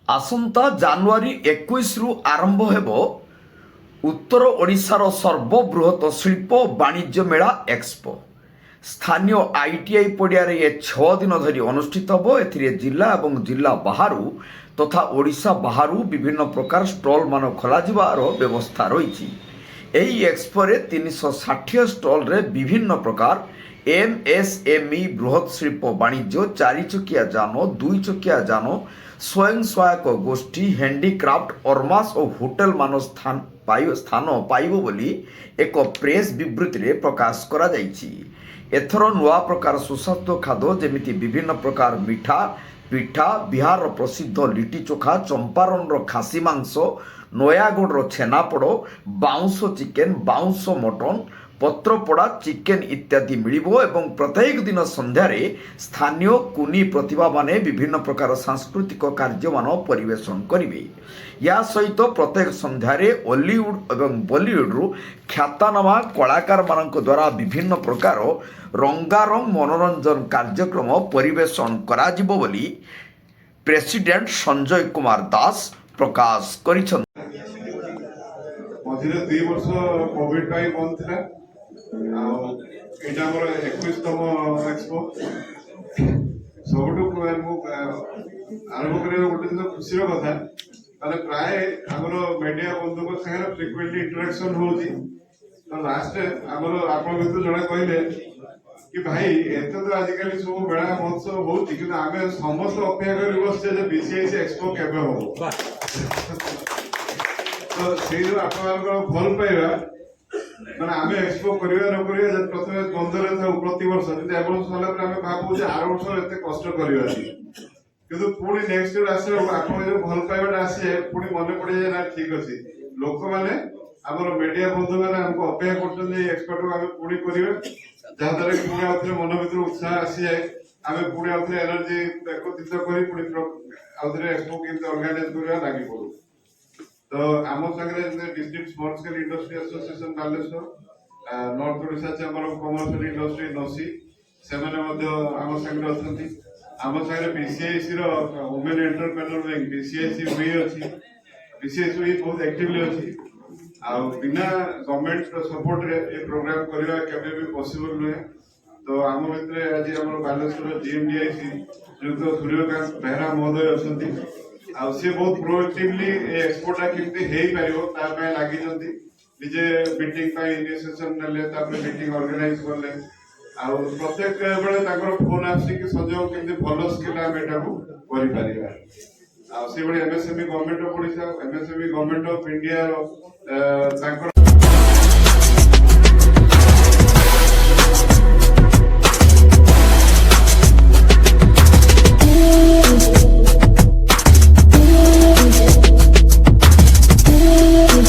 आसंता January 21 रु आरंभ हेब उत्तर ओडिशार सर्वबृहत शिल्प वाणिज्य मेला एक्सपो। स्थानीय आईटीआई पड़िया ये 6 दिन धरी अनुष्ठित हो। एथिरे जिला एवं जिला बाहरु तथा ओडिशा बाहरु विभिन्न प्रकार स्टॉल मान खोलाजिबार व्यवस्था रही। एही एक्सपो रे 360 स्टॉल रे विभिन्न प्रकार एमएसएमई बृहत शिल्प वाणिज्य, 4 चकिया जान, 2 चकिया जान, स्वयं सहायक गोष्ठी, हैंडीक्राफ्ट, अरमास और होटेल मान स्थान पाइब बोली एक प्रेस विवृत्ति रे प्रकाश करा जाइछि। एथर नुआ प्रकार सुस्वादु खाद्य जेमिति विभिन्न प्रकार मिठा पिठा, बिहार प्रसिद्ध लिट्टी चोखा, चंपारण खासी मांस, नयागढ़ छेनापोड़, बाउंस चिकेन, बाउंस मटन, पत्रपोड़ा चिकेन इत्यादि मिलिबो एवं प्रत्येक दिन संध्यार स्थानीय कुनी प्रतिभा माने विभिन्न प्रकार सांस्कृतिक कार्य मान परिवेशन करिवे। या सहित प्रत्येक संध्यार हॉलीवुड एवं बॉलीवुड रु ख्यातनामा कलाकार मानक द्वारा विभिन्न प्रकार रंगारंग मनोरंजन कार्यक्रम परिवेशन करा जिवो बोली प्रेसिडेंट संजय कुमार दास प्रकाश करिछन। मझे 2 वर्ष कोविड बंद था। आमर 21तम एक्सपो सब आरंभ कर गोटे दिन खुशी कथा माने प्राय आमर मीडिया बंधु सागर फ्रिक्वेंटली इंटरेक्शन होती। तो लास्ट आमर आप जड़े कहले कि भाई एत तो आजिकल सब मेला महोत्सव होती कि आम समस्त अपेक्षा कर बसचे बीसीआईसी एक्सपो केबे हो। तो से जो आप भल पाइबा माने आम एक्सपो करिया न करिया प्रथम द्वंद्व था प्रति वर्ष जब ए वर्ष होला पर आम भाबू जे आर वर्ष एते कष्ट करिया किंतु पुणी नेक्स्ट ईयर आसे आप जो भल पाइबाटा आसे पुणी मन पड़े जे ना ठीक अछि लोक माने हमर मीडिया बंधु माने हमको अपेक्षा करछन जे एक्सपर्ट को आम पुणी करिवे जहाँ द्वारा कि पुणी आउथरे मन भीतर उत्साह आसी जाए। आम पुणी आउथरे एनर्जी एकत्रित करी पुणी आउथरे एक्सपो केमते ऑर्गेनाइज करिया लागि पड़ू। तो आम संगे district small scale industry association Baleswar, north Odisha chamber of commercial industry नसी से आम संगे अच्छा। आम संगे BCIC women entrepreneur wing BCIC वी अच्छी बीसीआईसी वी बहुत एक्टिवली अच्छी। बिना गवर्नमेंट सपोर्ट रे ये प्रोग्राम करवा केबे भी पॉसिबल नुहे। तो आम भितर आज आम बालेश्वर जीएमडीआईसी जो सूर्यकांत बेहरा महोदय अच्छा सी बहुत प्रोएक्टिवली एक्सपोर्टा केमती हो पार लगी निजे मीटिंग इनिशिएशन ने मीटिंग ऑर्गेनाइज कले आ प्रत्येक बेले फोन आसी संजोग केमती भल स्केल आम एटा कर MSME government of Odisha MSME government of India